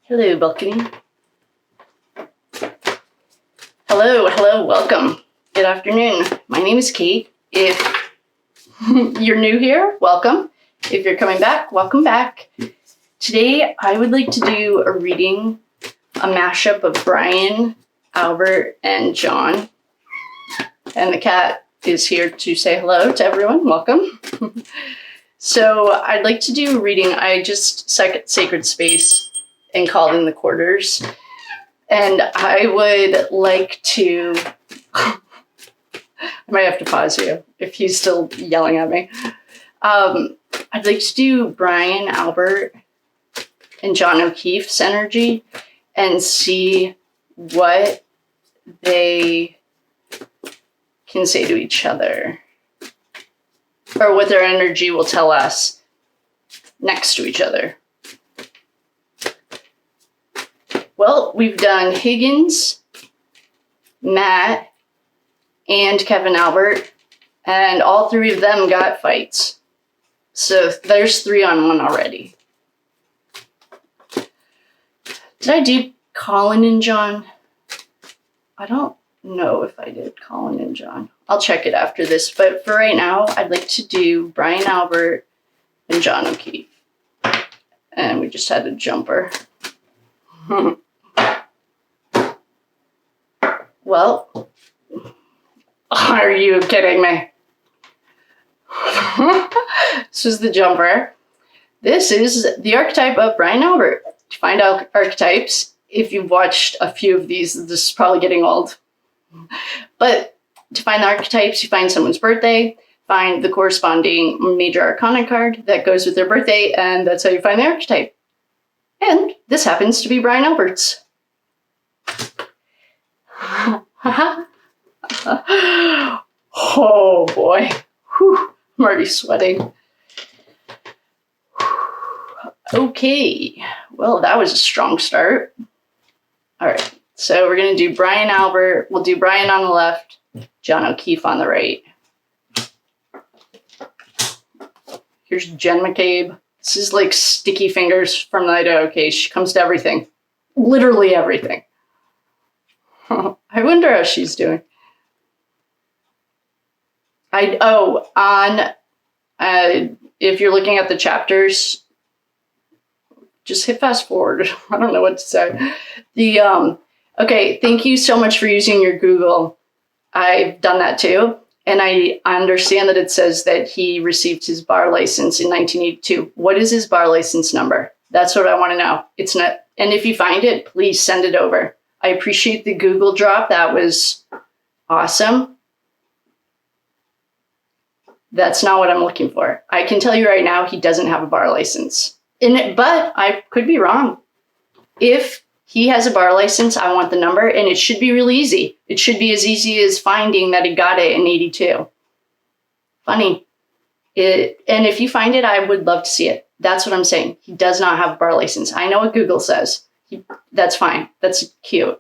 Hello, balcony. Hello, welcome. Good afternoon. My name is Kate. If you're new here, welcome. If you're coming back, welcome back. Today, I would like to do a reading, a mashup of Brian, Albert, and John. And the cat is here to say hello to everyone. Welcome. So I'd like to do a reading. I just sacred space and called in the quarters. And I would like to, I might have to pause you if he's still yelling at me. I'd like to do Brian, Albert, and John O'Keefe's energy and see what they can say to each other, or what their energy will tell us next to each other. Well, we've done Higgins, Matt, and Kevin Albert, and all three of them got fights. So there's 3-on-1 already. Did I do Colin and John? I don't know if I did Colin and John. I'll check it after this, but for right now, I'd like to do Brian Albert and John O'Keefe. And we just had a jumper. Well, are you kidding me? This is the jumper. This is the archetype of Brian Albert. To find out archetypes, if you've watched a few of these, this is probably getting old. But to find the archetypes, you find someone's birthday, find the corresponding Major Arcana card that goes with their birthday, and that's how you find the archetype. And this happens to be Brian Albert's. Oh boy. Whew. I'm already sweating. Okay. Well, that was a strong start. All right. So we're going to do Brian Albert. We'll do Brian on the left, John O'Keefe on the right. Here's Jen McCabe. This is like Sticky Fingers from the Idaho case. She comes to everything. Literally everything. I wonder how she's doing. If you're looking at the chapters, just hit fast forward. I don't know what to say. Okay, thank you so much for using your Google. I've done that too. And I understand that it says that he received his bar license in 1982. What is his bar license number? That's what I want to know. It's not, and if you find it, please send it over. I appreciate the Google drop. That was awesome. That's not what I'm looking for. I can tell you right now, he doesn't have a bar license. But I could be wrong. If he has a bar license, I want the number, and it should be really easy. It should be as easy as finding that he got it in 82. Funny. And if you find it, I would love to see it. That's what I'm saying. He does not have a bar license. I know what Google says. That's fine. That's cute.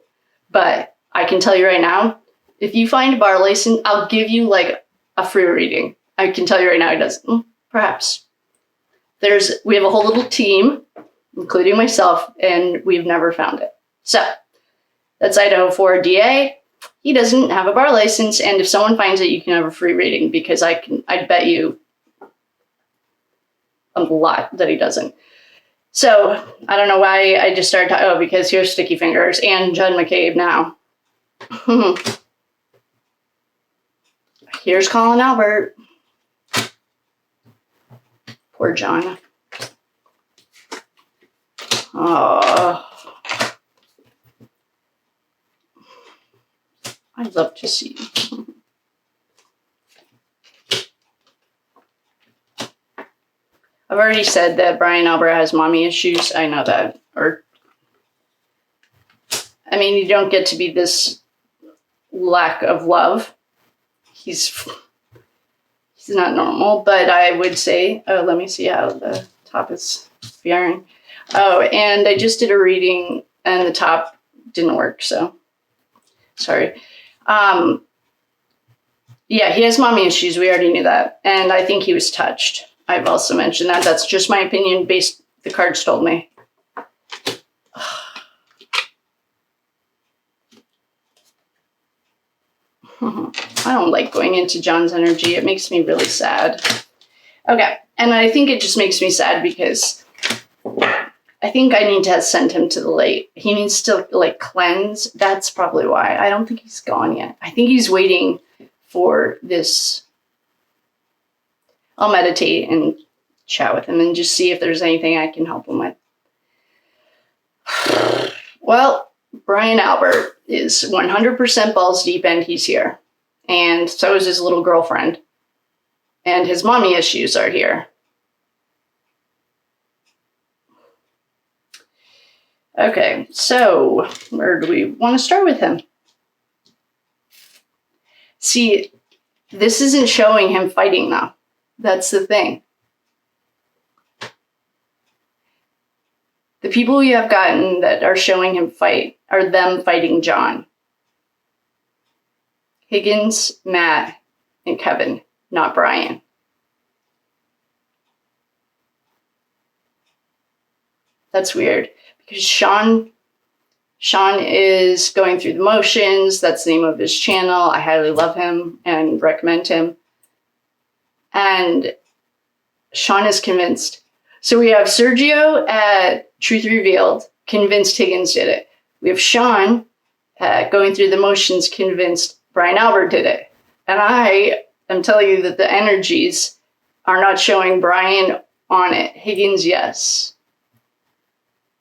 But I can tell you right now, if you find a bar license, I'll give you like a free reading. I can tell you right now, he doesn't. Perhaps. We have a whole little team, including myself, and we've never found it. So that's Idaho 4 DA. He doesn't have a bar license, and if someone finds it, you can have a free reading because I'd bet you a lot that he doesn't. So I don't know why I just started talking. Oh, because here's Sticky Fingers and Jen McCabe now. Here's Colin Albert. Poor John. Oh, I'd love to see. I've already said that Brian Albert has mommy issues. I know that. I mean, you don't get to be this lack of love. He's not normal, but I would say, oh, let me see how the top is firing. Oh, and I just did a reading and the top didn't work, so sorry. Yeah, he has mommy issues. We already knew that. And I think he was touched. I've also mentioned that. That's just my opinion based, the cards told me. I don't like going into John's energy. It makes me really sad. Okay, and I think it just makes me sad because I think I need to send him to the light. He needs to like cleanse. That's probably why. I don't think he's gone yet. I think he's waiting for this. I'll meditate and chat with him and just see if there's anything I can help him with. Well, Brian Albert is 100% balls deep and he's here. And so is his little girlfriend. And his mommy issues are here. Okay, so where do we want to start with him? See, this isn't showing him fighting though. That's the thing. The people we have gotten that are showing him fight are them fighting John. Higgins, Matt, and Kevin, not Brian. That's weird because Sean is going through the motions. That's the name of his channel. I highly love him and recommend him. And Sean is convinced. So we have Sergio at Truth Revealed, convinced Higgins did it. We have Sean going through the motions, convinced Brian Albert did it. And I am telling you that the energies are not showing Brian on it. Higgins, yes.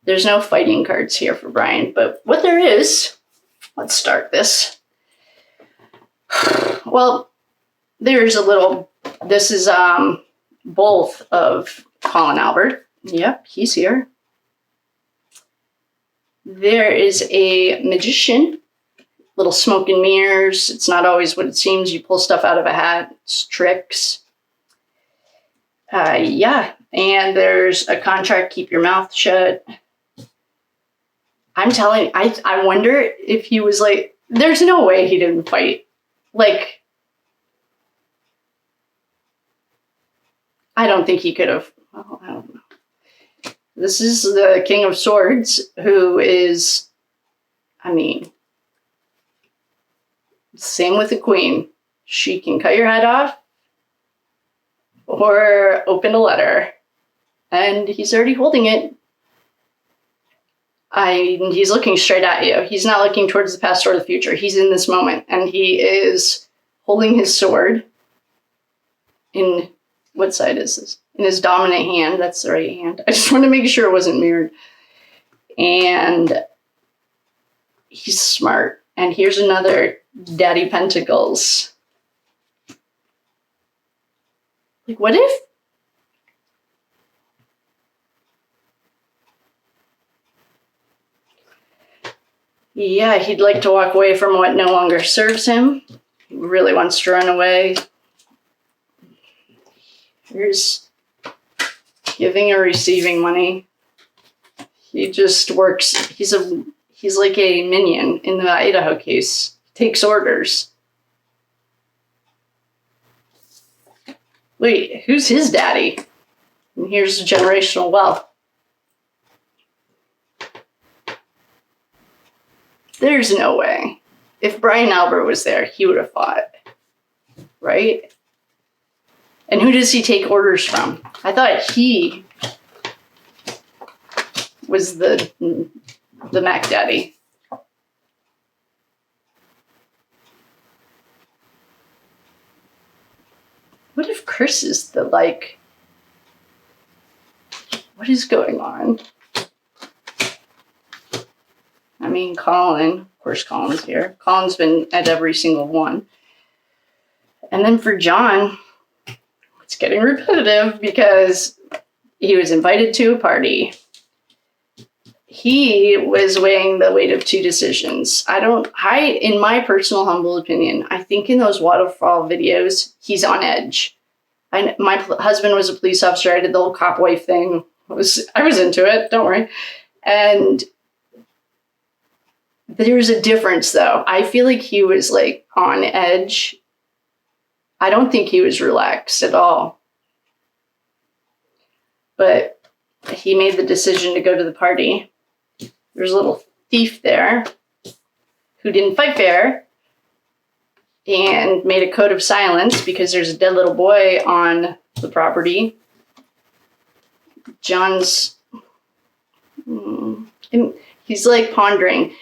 There's no fighting cards here for Brian, but what there is, let's start this. Well, there's a little, this is both of Colin Albert. Yep, he's here. There is a magician, little smoke and mirrors. It's not always what it seems. You pull stuff out of a hat. It's tricks. Yeah, and there's a contract, keep your mouth shut. I'm telling you, I wonder if he was like, there's no way he didn't fight. Like, I don't think he could have, well, I don't know. This is the King of Swords, who is, I mean, same with the Queen. She can cut your head off or open a letter. And he's already holding it. He's looking straight at you. He's not looking towards the past or the future. He's in this moment. And he is holding his sword in, what side is this? In his dominant hand. That's the right hand. I just want to make sure it wasn't mirrored. And he's smart. And here's another Daddy Pentacles. Like, what if? Yeah, he'd like to walk away from what no longer serves him. He really wants to run away. Here's giving or receiving money. He just works. He's like a minion in the Idaho case. Takes orders. Wait, who's his daddy? And here's generational wealth. There's no way. If Brian Albert was there, he would have fought. Right? And who does he take orders from? I thought he was the Mac Daddy. What if Chris is the, like, what is going on? I mean, Colin, of course Colin's here. Colin's been at every single one. And then for John, it's getting repetitive because he was invited to a party. He was weighing the weight of two decisions. In my personal humble opinion, I think in those waterfall videos, he's on edge. My husband was a police officer. I did the whole cop wife thing. I was into it, don't worry. And there's a difference though. I feel like he was like on edge. I don't think he was relaxed at all. But he made the decision to go to the party. There's a little thief there who didn't fight fair. and made a code of silence because there's a dead little boy on the property. John's, he's like pondering.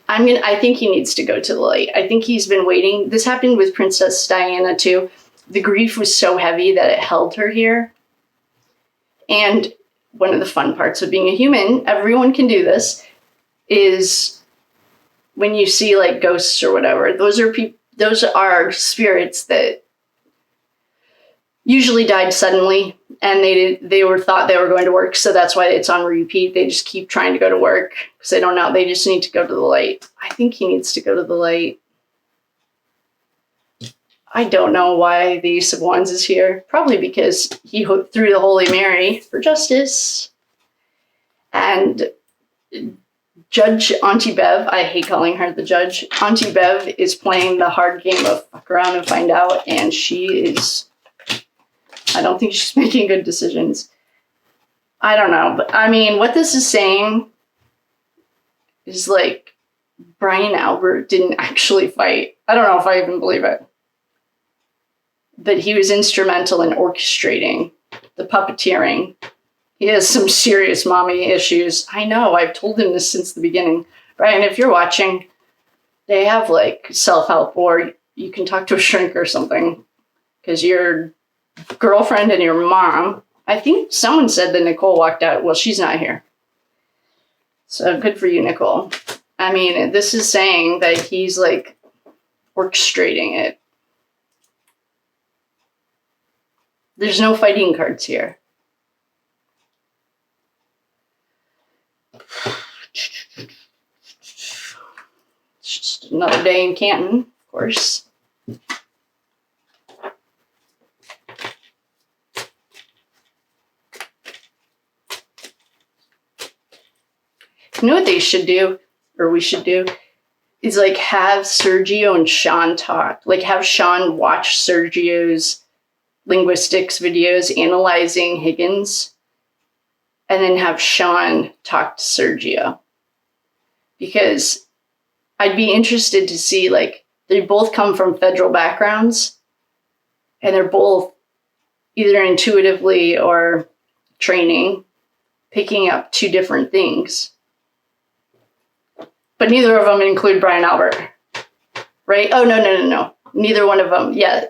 I think he needs to go to the light. I think he's been waiting. This happened with Princess Diana too. The grief was so heavy that it held her here. And one of the fun parts of being a human, everyone can do this, is when you see like ghosts or whatever, those are spirits that usually died suddenly, and they were thought they were going to work, so that's why it's on repeat. They just keep trying to go to work because they don't know. They just need to go to the light. I think he needs to go to the light. I don't know why the Ace of Wands is here. Probably because he threw the Holy Mary for justice. And Judge Auntie Bev, I hate calling her the judge. Auntie Bev is playing the hard game of fuck around and find out, and I don't think she's making good decisions. I don't know, but I mean, what this is saying is like Brian Albert didn't actually fight. I don't know if I even believe it. But he was instrumental in orchestrating the puppeteering. He has some serious mommy issues. I know, I've told him this since the beginning. Brian, if you're watching, they have like self-help, or you can talk to a shrink or something. Because your girlfriend and your mom, I think someone said that Nicole walked out. Well, she's not here. So good for you, Nicole. I mean, this is saying that he's like orchestrating it. There's no fighting cards here. It's just another day in Canton, of course. You know what they should do, or we should do, is like have Sergio and Sean talk. Like have Sean watch Sergio's linguistics videos analyzing Higgins, and then have Sean talk to Sergio. Because I'd be interested to see, like, they both come from federal backgrounds, and they're both either intuitively or training, picking up two different things. But neither of them include Brian Albert, right? Oh, no. Neither one of them. Yeah.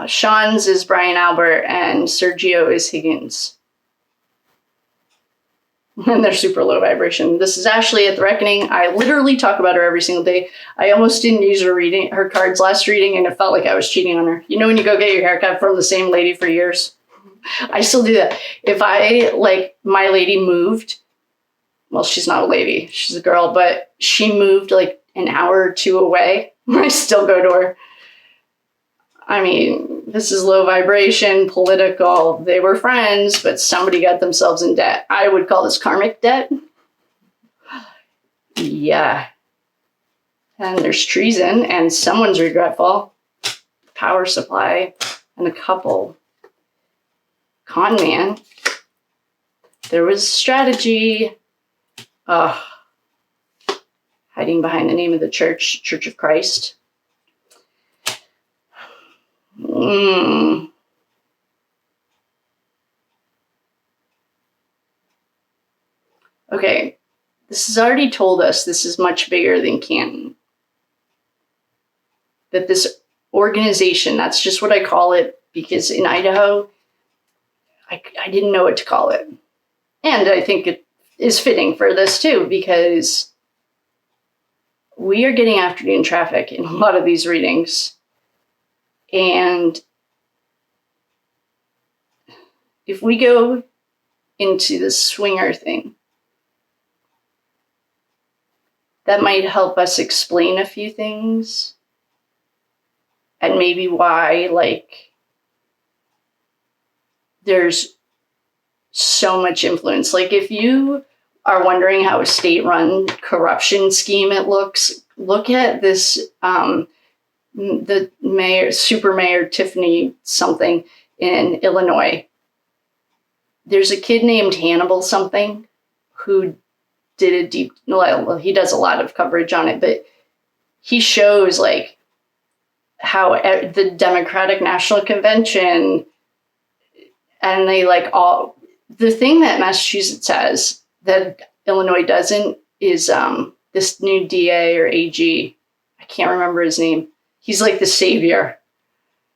Sean's is Brian Albert and Sergio is Higgins. And they're super low vibration. This is Ashley at The Reckoning. I literally talk about her every single day. I almost didn't use her cards last reading, and it felt like I was cheating on her. You know when you go get your haircut from the same lady for years? I still do that. If my lady moved, well, she's not a lady, she's a girl, but she moved like an hour or two away, I still go to her. I mean, this is low vibration, political. They were friends, but somebody got themselves in debt. I would call this karmic debt. Yeah. And there's treason, and someone's regretful. Power supply, and a couple. Con man. There was strategy. Hiding behind the name of the church, Church of Christ. Okay, this has already told us this is much bigger than Canton. That this organization, that's just what I call it, because in Idaho, I didn't know what to call it. And I think it is fitting for this too, because we are getting afternoon traffic in a lot of these readings. And if we go into the swinger thing, that might help us explain a few things. And maybe why, like, there's so much influence. Like, if you are wondering how a state-run corruption scheme it looks, look at this, the mayor, super mayor Tiffany something in Illinois. There's a kid named Hannibal something who did a deep, well, he does a lot of coverage on it, but he shows like how the Democratic National Convention, and they like all, the thing that Massachusetts has that Illinois doesn't is this new DA or AG. I can't remember his name. He's like the savior.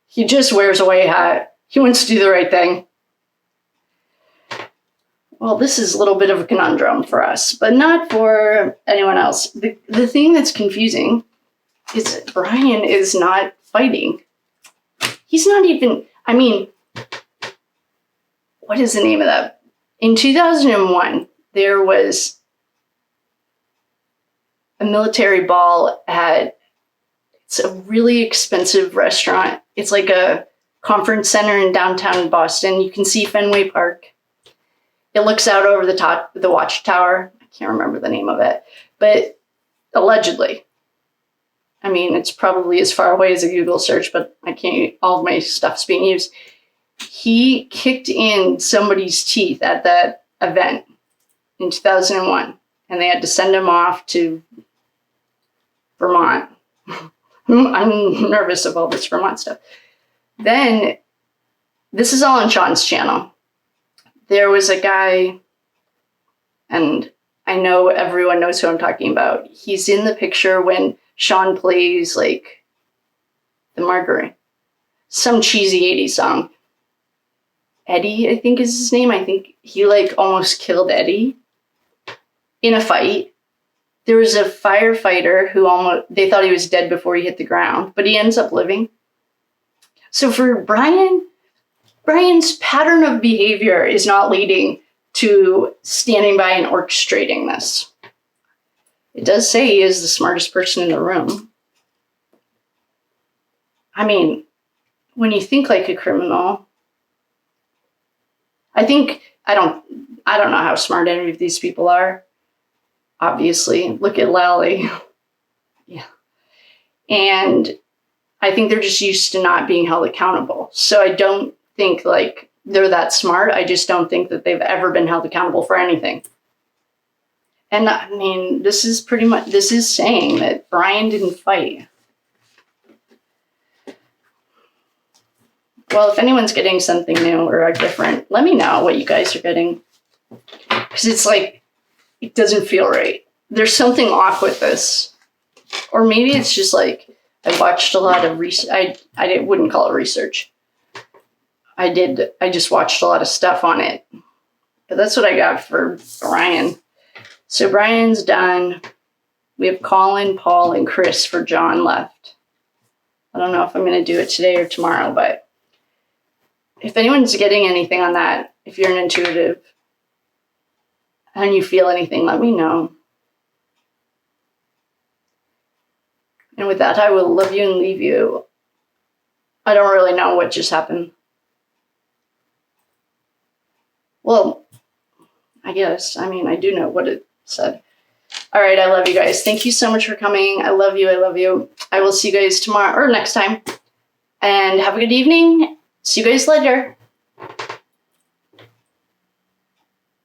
He just wears a white hat. He wants to do the right thing. Well, this is a little bit of a conundrum for us, but not for anyone else. The thing that's confusing is that Brian is not fighting. He's not even, I mean, what is the name of that? In 2001, there was a military ball at, it's a really expensive restaurant. It's like a conference center in downtown Boston. You can see Fenway Park. It looks out over the top of the watchtower. I can't remember the name of it, but allegedly, I mean, it's probably as far away as a Google search, but I can't, all of my stuff's being used. He kicked in somebody's teeth at that event in 2001, and they had to send him off to Vermont. I'm nervous of all this Vermont stuff. Then, this is all on Sean's channel. There was a guy, and I know everyone knows who I'm talking about. He's in the picture when Sean plays, like, the Margaret, some cheesy 80s song. Eddie, I think is his name. I think he, like, almost killed Eddie in a fight. There was a firefighter who they thought he was dead before he hit the ground, but he ends up living. So for Brian's pattern of behavior is not leading to standing by and orchestrating this. It does say he is the smartest person in the room. I mean, when you think like a criminal, I don't know how smart any of these people are. Obviously, look at Lally. Yeah. And I think they're just used to not being held accountable. So I don't think like they're that smart. I just don't think that they've ever been held accountable for anything. And I mean, this is saying that Brian didn't fight. Well, if anyone's getting something new or different, let me know what you guys are getting. Because it's like, it doesn't feel right. There's something off with this. Or maybe it's just like, I watched a lot of research. I wouldn't call it research. I just watched a lot of stuff on it. But that's what I got for Brian. So Brian's done. We have Colin, Paul, and Chris for John left. I don't know if I'm going to do it today or tomorrow, but if anyone's getting anything on that, if you're an intuitive and you feel anything, let me know. And with that, I will love you and leave you. I don't really know what just happened. Well, I guess. I mean, I do know what it said. All right, I love you guys. Thank you so much for coming. I love you. I love you. I will see you guys tomorrow or next time. And have a good evening. See you guys later.